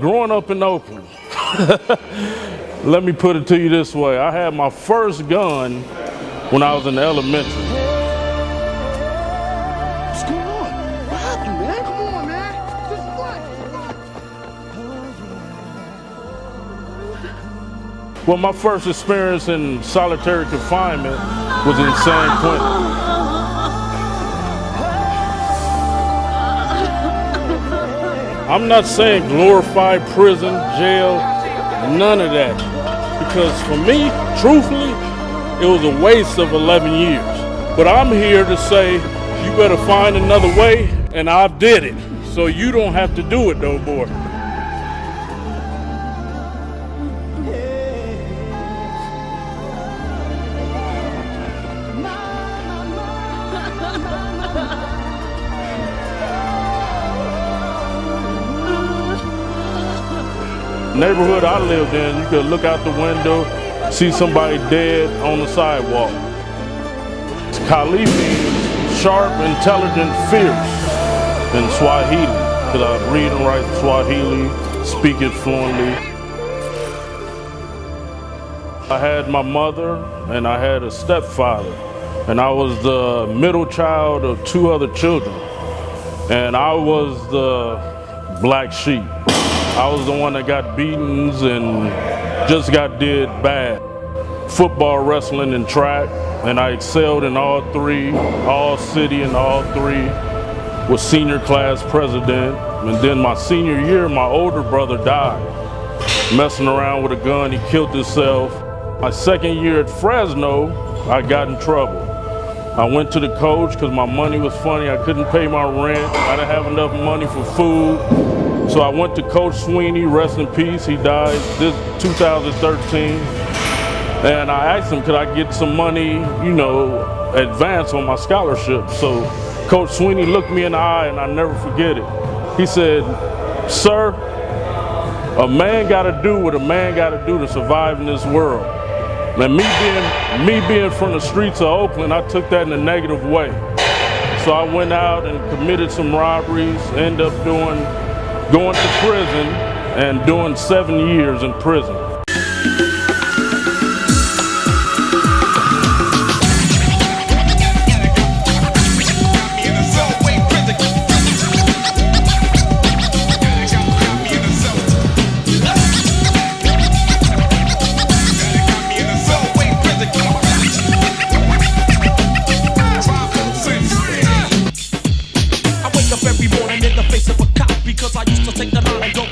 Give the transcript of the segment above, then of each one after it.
growing up in Oakland, let me put it to you this way. I had my first gun when I was in elementary. What's going on? What happened, man? Come on, man. This is what? Well, my first experience in solitary confinement was in San Quentin. I'm not saying glorified prison, jail, none of that. Because for me, truthfully, it was a waste of 11 years. But I'm here to say, you better find another way, and I did it. So you don't have to do it no more. Neighborhood I lived in, you could look out the window, see somebody dead on the sidewalk. Khalifi means sharp, intelligent, fierce in Swahili, because I read and write Swahili, speak it fluently. I had my mother and I had a stepfather, and I was the middle child of 2 other children, and I was the black sheep. I was the one that got beatings and just got did bad. Football, wrestling, and track, and I excelled in all 3, all city and all 3, was senior class president. And then my senior year, my older brother died. Messing around with a gun, he killed himself. My second year at Fresno, I got in trouble. I went to the coach because my money was funny. I couldn't pay my rent. I didn't have enough money for food. So I went to Coach Sweeney, rest in peace. He died this 2013. And I asked him, could I get some money, you know, advance on my scholarship? So Coach Sweeney looked me in the eye, and I never forget it. He said, sir, a man gotta do what a man gotta do to survive in this world. And me being from the streets of Oakland, I took that in a negative way. So I went out and committed some robberies, ended up going to prison and doing 7 years in prison. Because I used to take the line and go.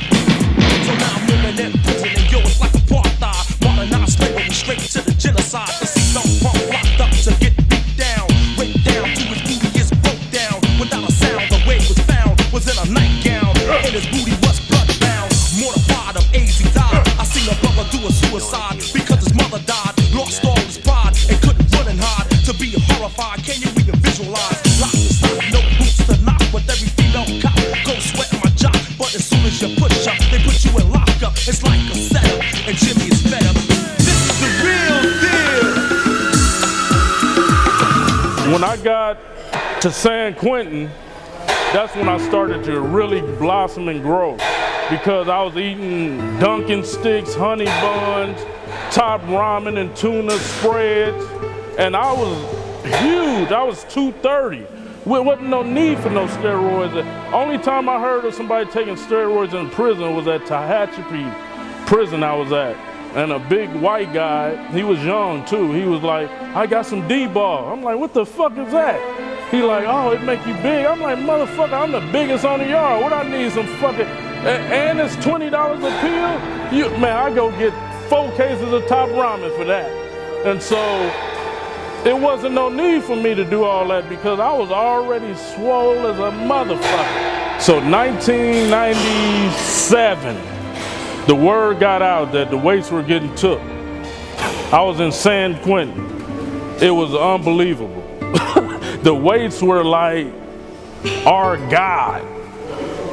So now I'm living in prison, and yo, it's like apartheid. Modernized slavery straight to the genocide. To see some punk locked up to get beat down, raped down to his booty is broke down. Without a sound, the way was found was in a nightgown, and his booty was bloodbound. Mortified of AIDS, he died. I seen a brother do a suicide because his mother died. Lost all his pride and couldn't run and hide. To be horrified, can you even visualize? Lock and stock, no boots to knock with every female cop. Go sweat my job, but as soon as you push up, they put you in lockup. It's like a setup, and Jimmy is fed up. This is the real deal. When I got to San Quentin, that's when I started to really blossom and grow, because I was eating Dunkin' sticks, honey buns, top ramen and tuna spreads, and I was huge. I was 230. There wasn't no need for no steroids. The only time I heard of somebody taking steroids in prison was at Tehachapi prison I was at. And a big white guy, he was young too, he was like, I got some D-ball. I'm like, what the fuck is that? He like, oh, it make you big. I'm like, motherfucker, I'm the biggest on the yard. What I need some fucking, and it's $20 a pill? Man, I go get 4 cases of top ramen for that. And so, it wasn't no need for me to do all that because I was already swole as a motherfucker. So 1997, the word got out that the weights were getting took. I was in San Quentin. It was unbelievable. The weights were like our God,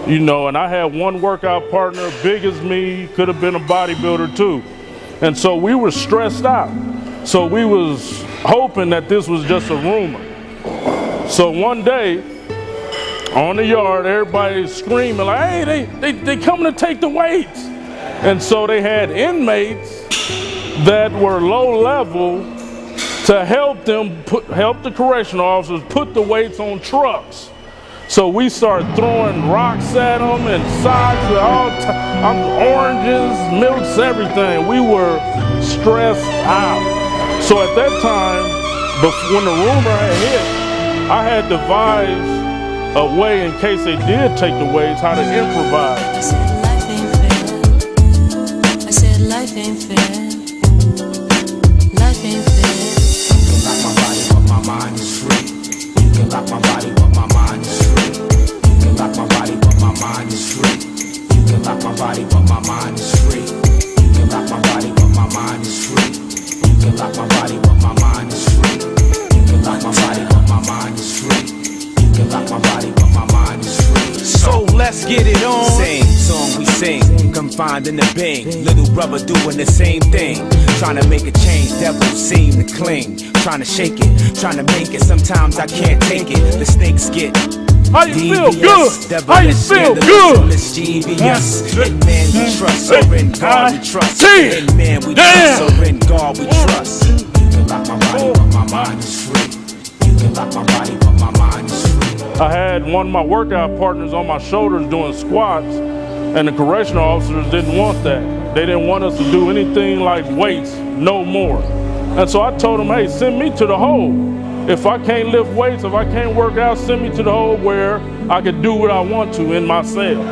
you know, and I had one workout partner, big as me, could have been a bodybuilder too. And so we were stressed out. So we was hoping that this was just a rumor. So one day, on the yard, everybody's screaming like, hey, they coming to take the weights. And so they had inmates that were low level to help them help the correctional officers put the weights on trucks. So we started throwing rocks at them and socks and oranges, milks, everything. We were stressed out. So at that time, when the rumor had hit, I had devised a way in case they did take the weights, how to improvise. I said life ain't fair. I said life ain't fair. Life ain't fair. You can lock my body, but my mind is free. You can lock my body, but my mind is free. You can lock my body, but my mind is free. You can lock my body, but my mind is free. You can lock my body, but my mind is free. You can lock my body, but my mind is free. You can lock my body, but my mind is free. You can lock my body, but my mind is free. So let's get it on. Same song we sing, confined in the bing. Little brother doing the same thing. Trying to make a change, devils seem to cling. Trying to shake it, trying to make it. Sometimes I can't take it. The snakes get How you feel? devious. Good. How you feel? Good. Mischievous. In man we trust, or in God we trust. In man we trust, or in God we trust. You can lock my body, but my mind is free. You can lock my body, but my mind is free. I had one of my workout partners on my shoulders doing squats, and the correctional officers didn't want that. They didn't want us to do anything like weights, no more. And so I told them, hey, send me to the hole. If I can't lift weights, if I can't work out, send me to the hole where I can do what I want to in my cell.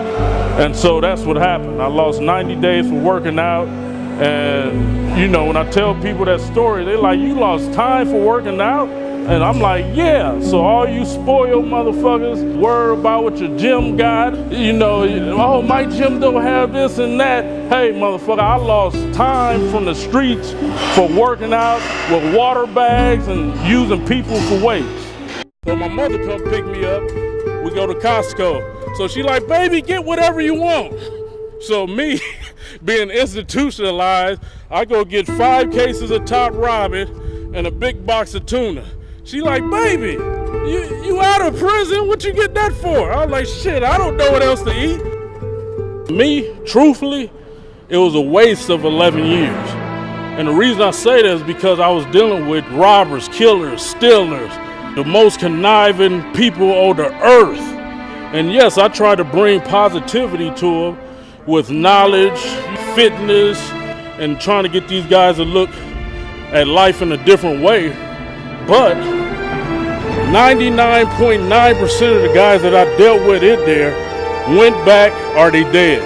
And so that's what happened. I lost 90 days for working out. And, you know, when I tell people that story, they're like, you lost time for working out? And I'm like, yeah. So all you spoiled motherfuckers worry about what your gym got. You know, oh, my gym don't have this and that. Hey, motherfucker, I lost time from the streets for working out with water bags and using people for weights. So my mother come pick me up. We go to Costco. So she like, baby, get whatever you want. So me, being institutionalized, I go get 5 cases of Top Robin and a big box of tuna. She like, baby, you out of prison? What you get that for? I was like, shit, I don't know what else to eat. Me, truthfully, it was a waste of 11 years. And the reason I say that is because I was dealing with robbers, killers, stealers, the most conniving people on the earth. And yes, I tried to bring positivity to them with knowledge, fitness, and trying to get these guys to look at life in a different way. But 99.9% of the guys that I dealt with in there went back or they dead.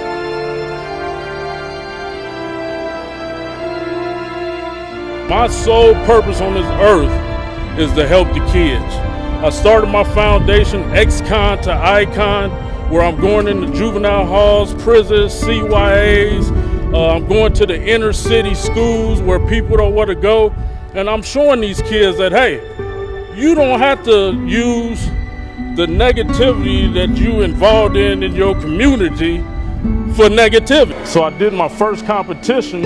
My sole purpose on this earth is to help the kids. I started my foundation, ex-con to icon, where I'm going into juvenile halls, prisons, CYAs. I'm going to the inner city schools where people don't want to go. And I'm showing these kids that, hey, you don't have to use the negativity that you involved in your community for negativity. So I did my first competition,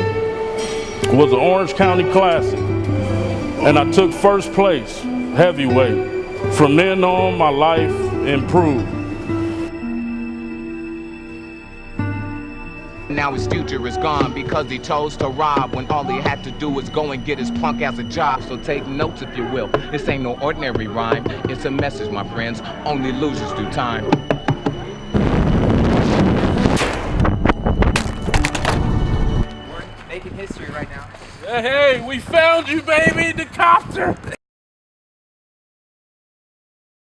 was the Orange County Classic. And I took first place, heavyweight. From then on, my life improved. Now his future is gone because he chose to rob when all he had to do was go and get his punk ass a job. So take notes if you will. This ain't no ordinary rhyme. It's a message, my friends. Only losers do time. We're making history right now. Hey, we found you, baby, the copter.